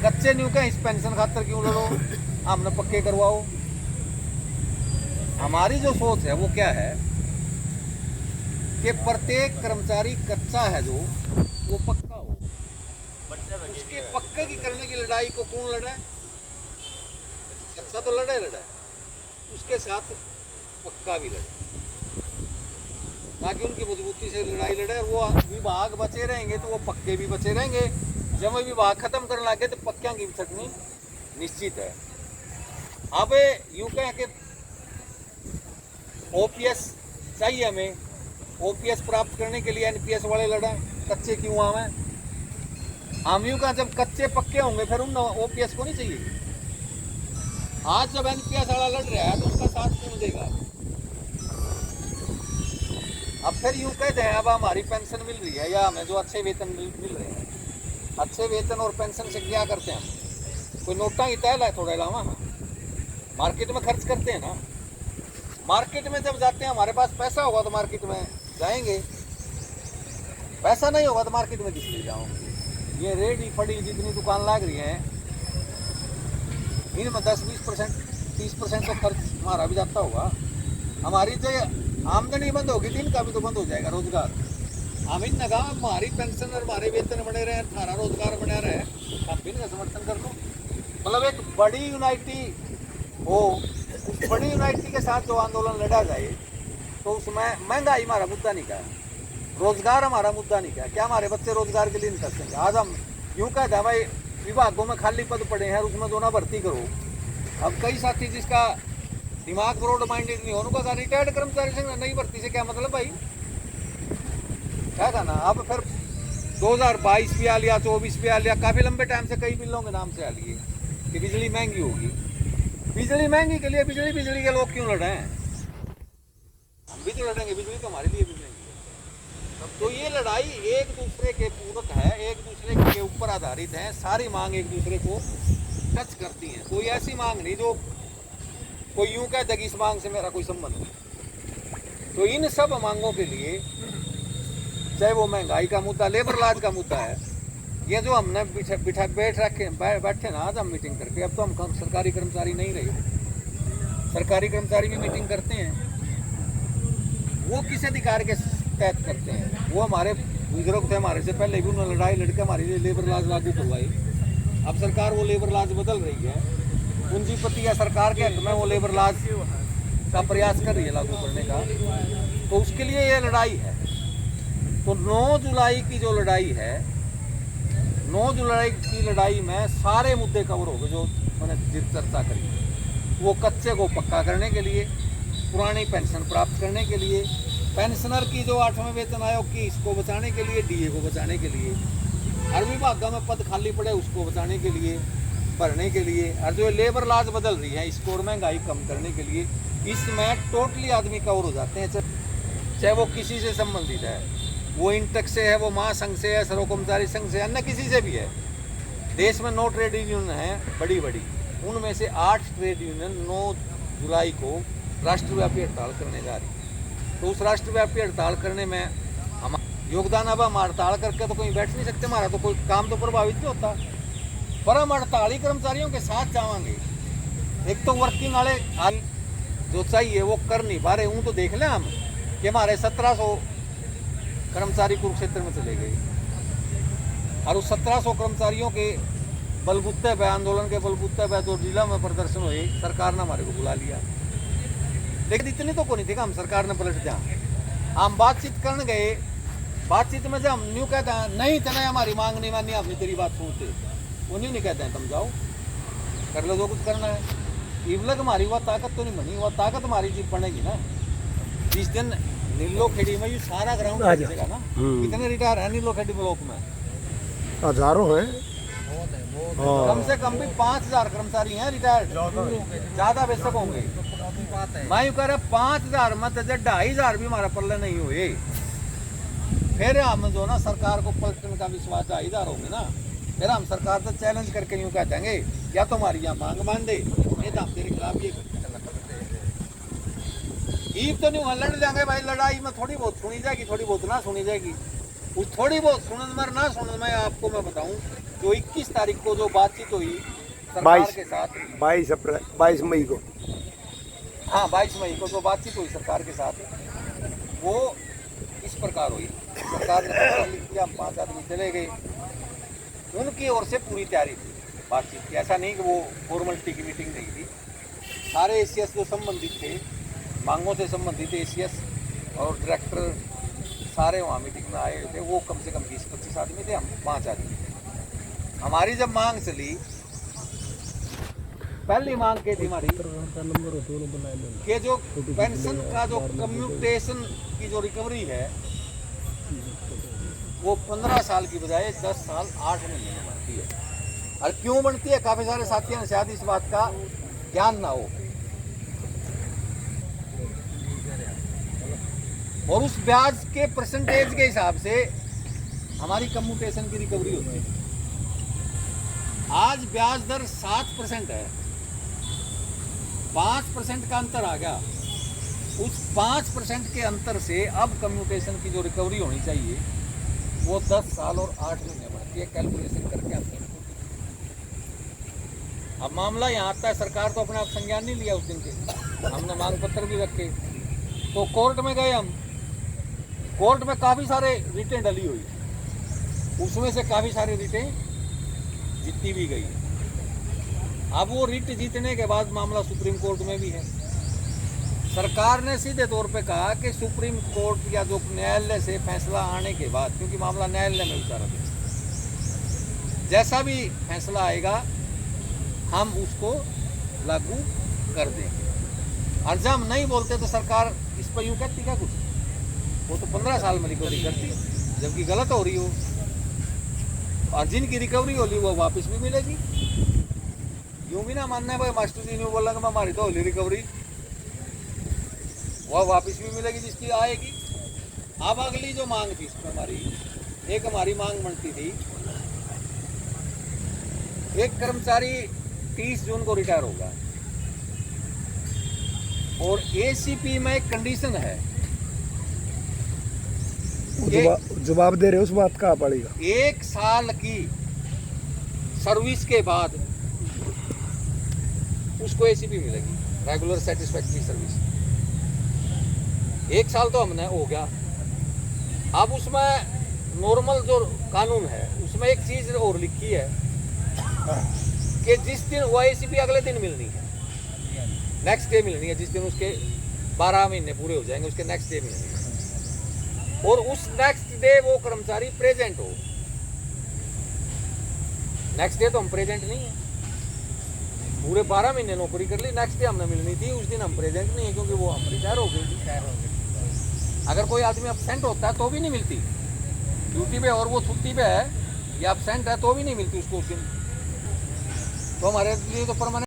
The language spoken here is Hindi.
कच्चे न्यू क्या इस पेंशन खातर क्यों लड़ो, हमने पक्के करवाओ। हमारी जो सोच है वो क्या है कि प्रत्येक कर्मचारी कच्चा है जो वो पक्का हो। उसके पक्के की करने की लड़ाई को कौन लड़े? कच्चा तो लड़े, उसके साथ पक्का भी लड़े, ताकि उनकी मजबूती से लड़ाई लड़े। और वो विभाग बचे रहेंगे तो वो पक्के भी बचे रहेंगे। जब वो विभाग खत्म करने लगे तो पक्कियां की छटनी निश्चित है। अब यूं कह के ओपीएस चाहिए हमें, ओपीएस प्राप्त करने के लिए एनपीएस वाले लड़ा, कच्चे क्यों आवे? हम यूं कहा जब कच्चे पक्के होंगे फिर उन ओपीएस को नहीं चाहिए। आज जब एनपीएस वाला लड़ रहा है तो उसका साथ कौन देगा? अब फिर यूं कहते हैं अब हमारी पेंशन मिल रही है या हमें जो अच्छे वेतन मिल रहे हैं, अच्छे वेतन और पेंशन से क्या करते हैं हम? कोई नोटा की तैल है थोड़ा अलावा, मार्केट में खर्च करते हैं ना। मार्केट में जब जाते हैं हमारे पास पैसा होगा तो मार्केट में जाएंगे, पैसा नहीं होगा तो मार्केट में किस लिए जाओगे? ये रेडी फड़ी जितनी दुकान लग रही है इनमें 10-20% 30% तो खर्च हमारा भी जाता होगा। हमारी जो आमदनी बंद होगी तो इनका भी तो बंद हो जाएगा रोजगार। हम इन नगा हमारी पेंशन और हमारे वेतन बने रहे, हमारा रोजगार बना रहे, हम भी इनका समर्थन कर दो। मतलब एक बड़ी यूनाइटी हो, उस बड़ी यूनाइटी के साथ जो आंदोलन लड़ा जाए तो उसमें महंगाई हमारा मुद्दा नहीं क्या, रोजगार हमारा मुद्दा नहीं क्या हमारे बच्चे रोजगार के लिए नहीं कर सकेंगे? आज हम यूं कहते हैं भाई विभागों में खाली पद पड़े हैं उसमें जो ना भर्ती करो। अब कई साथी जिसका दिमाग ब्रॉड माइंडेड नहीं हो उनका रिटायर्ड कर्मचारी संघ नई भर्ती से क्या मतलब भाई? क्या था ना, अब फिर 2022 भी आ लिया, 24 भी आ लिया, काफी लंबे टाइम से कई बिलों के नाम से आ लिए कि बिजली महंगी होगी। बिजली महंगी के लिए बिजली के लोग क्यों लड़े हैं? हम भी तो लड़ेंगे, बिजली तो हमारे लिए भी महंगी है। तो ये लड़ाई एक दूसरे के पूरक है, एक दूसरे के ऊपर आधारित है। सारी मांग एक दूसरे को टच करती है। कोई ऐसी मांग नहीं जो कोई यूं कहता कि इस मांग से मेरा कोई संबंध नहीं। तो इन सब मांगों के लिए, चाहे वो महंगाई का मुद्दा, लेबर लॉज का मुद्दा है, ये जो हमने बैठे ना आज हम मीटिंग करके, अब तो हम सरकारी कर्मचारी नहीं रहे, सरकारी कर्मचारी भी मीटिंग करते हैं। वो किस अधिकार के तहत करते हैं? वो हमारे बुजुर्ग थे, हमारे से पहले भी उन्होंने लड़ाई लड़के हमारे लिए लेबर लॉज लागू करवाई। अब सरकार वो लेबर लॉज बदल रही है, पूंजीपति या सरकार के हक में वो लेबर लॉज का प्रयास कर रही है लागू करने का। तो उसके लिए ये लड़ाई है। तो 9 जुलाई की जो लड़ाई है, 9 जुलाई की लड़ाई में सारे मुद्दे कवर हो गए जो मैंने चर्चा करी। वो कच्चे को पक्का करने के लिए, पुरानी पेंशन प्राप्त करने के लिए, पेंशनर की जो 8वें वेतन आयोग की इसको बचाने के लिए, डीए को बचाने के लिए, हर विभागों में पद खाली पड़े उसको बचाने के लिए, भरने के लिए, और जो लेबर लॉज बदल रही है इसको और महंगाई कम करने के लिए, इसमें टोटली आदमी कवर हो जाते हैं। चाहे वो किसी से संबंधित है, वो इंटक से है, वो महासंघ से है, सर्व कर्मचारी संघ से, अन्य किसी से भी है। देश में 9 ट्रेड यूनियन हैं बड़ी बड़ी, उनमें से 8 ट्रेड यूनियन 9 जुलाई को राष्ट्रव्यापी हड़ताल करने जा रही है। तो उस राष्ट्रव्यापी हड़ताल करने में हम योगदान, अब हम हड़ताल करके तो कहीं बैठ नहीं सकते, हमारा तो कोई काम तो प्रभावित नहीं होता, पर हम हड़ताली कर्मचारियों के साथ जाएंगे। एक तो वर्किंग वाले जो चाहिए वो कर नहीं पा रहे, तो देख लें हम कि हमारे 1700 कर्मचारी कुरुक्षेत्र में चले गए, और उस 1700 कर्मचारियों के बलबूते पे, आंदोलन के बलबूते पे जो जिला में प्रदर्शन हुए, सरकार ने हमारे को बुला लिया। लेकिन इतनी तो को नहीं थी कि हम सरकार ने पलट जाए। हम बातचीत करने गए, बातचीत में जब हम न्यू कहते हैं नहीं तना हमारी मांग नहीं मानी, आपने तेरी बात सुनते, वो नहीं कहते हैं तुम जाओ कर लो जो कुछ करना है। इवलग हमारी वह ताकत तो नहीं बनी, वह ताकत हमारी जीत पड़ेगी ना जिस दिन नीलो खेड़ी में ये सारा ग्राउंड बचेगा ना। कितने रिटायर है नीलो खेड़ी ब्लॉक में? हजारों है, कम से कम भी 5000 कर्मचारी हैं रिटायर्ड, ज्यादा बेशक होंगे। मैं यूँ कह रहा 5000 मत 2500 भी हमारा पल्ले नहीं हुए, फिर हम जो ना सरकार को पलटने का विश्वास 2500 होंगे ना, फिर हम सरकार से चैलेंज करके यूँ कह देंगे या तो हमारी यहाँ मांग मान दे, नहीं तो हम तेरे खिलाफ ये ईब तो नहीं लड़ जाएंगे भाई। लड़ाई में थोड़ी बहुत सुनी जाएगी, थोड़ी बहुत ना सुनी जाएगी। उस थोड़ी बहुत सुनने में ना सुनने में आपको मैं बताऊं जो 21 तारीख को जो बातचीत हुई सरकार 22 के साथ, 22 मई को। हाँ 22 मई को जो बातचीत हुई सरकार के साथ, वो इस प्रकार हुई। सरकार ने पत्र लिख दिया, हम 5 आदमी चले गए। उनकी ओर से पूरी तैयारी थी बातचीत की, ऐसा नहीं कि वो फॉर्मेलिटी की मीटिंग नहीं थी। सारे एसीएस जो संबंधित थे, मांगों से संबंधित एसीएस और डायरेक्टर सारे वहाँ मीटिंग में आए थे। वो कम से कम 20-25 आदमी थे, हम 5 आदमी थे। हमारी जब मांग चली, पहली मांग क्या थी हमारी कि जो पेंशन का जो कम्यूटेशन की जो रिकवरी है वो 15 साल की बजाय 10 साल 8 महीने में बनती है। और क्यों बनती है, काफी सारे साथियों ने शायद इस बात का ज्ञान ना हो। और उस ब्याज के परसेंटेज के हिसाब से हमारी कम्यूटेशन की रिकवरी होती है। आज ब्याज दर 7% है, 5% का अंतर आ गया। उस 5% के अंतर से अब कम्यूटेशन की जो रिकवरी होनी चाहिए वो 10 साल और 8 महीने बढ़ती है, कैलकुलेशन करके हमने। अब मामला यहाँ आता है, सरकार तो अपने आप संज्ञान नहीं लिया उस दिन के, हमने मांग पत्र भी रखे। तो कोर्ट में गए हम, कोर्ट में काफ़ी सारे रिटें डली हुई, उसमें से काफ़ी सारी रिटें जीती भी गई। अब वो रिट जीतने के बाद मामला सुप्रीम कोर्ट में भी है। सरकार ने सीधे तौर पे कहा कि सुप्रीम कोर्ट या जो न्यायालय से फैसला आने के बाद, क्योंकि मामला न्यायालय में विचारा था, जैसा भी फैसला आएगा हम उसको लागू कर देंगे। और जब हम नहीं बोलते तो सरकार इस पर यूँ कहती क्या कुछ, वो तो 15 साल में रिकवरी करती है, जबकि गलत हो रही हो। और जिनकी रिकवरी होली वो वापस भी मिलेगी। यूँ भी ना मानना है भाई मास्टर जी ने बोला कि हमारी तो होली रिकवरी, वह वापस भी मिलेगी जिसकी आएगी। अब अगली जो मांग थी इसमें हमारी, एक हमारी मांग बनती थी, एक कर्मचारी 30 जून को रिटायर होगा और एसीपी में एक कंडीशन है, जवाब दे रहे हो उस बात का पड़ेगा। 1 साल की सर्विस के बाद उसको एसीपी मिलेगी, रेगुलर सेटिस्फैक्ट्री सर्विस। 1 साल तो हमने हो गया। अब उसमें नॉर्मल जो कानून है उसमें एक चीज और लिखी है कि जिस दिन वो एसीपी अगले दिन मिलनी है, नेक्स्ट डे मिलनी है। जिस दिन उसके 12 महीने पूरे हो जाएंगे उसके नेक्स्ट डे मिलनी है। और उस नेक्स्ट डे वो कर्मचारी प्रेजेंट हो। नेक्स्ट डे तो हम प्रेजेंट नहीं है, पूरे 12 महीने नौकरी कर ली, नेक्स्ट डे हमने मिलनी थी, उस दिन हम प्रेजेंट नहीं है क्योंकि वो हम रिटायर हो गए। अगर कोई आदमी अपसेंट होता है तो भी नहीं मिलती ड्यूटी पे, और वो छुट्टी पे है या अपसेंट है तो भी नहीं मिलती उसको उस दिन। तो हमारे लिए तो परमानेंट